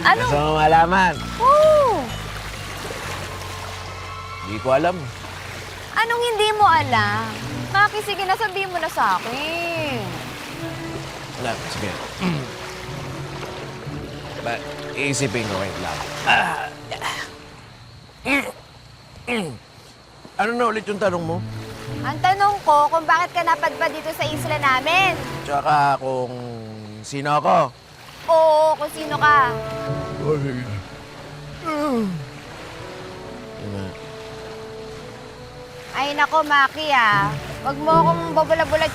Ano? Gusto mo malaman? Oo. Hindi ko alam. Anong hindi mo alam? Maki, sige na, sabihin mo na sa akin. Wala, sige. Iisipin ko, wait lang. Ano na ulit yung tanong mo? Ang tanong ko kung bakit ka napadpad dito sa isla namin. Tsaka kung sino ako? Oo, kung sino ka. Ay nako, Maki ah. Huwag mo akong babula-bulag.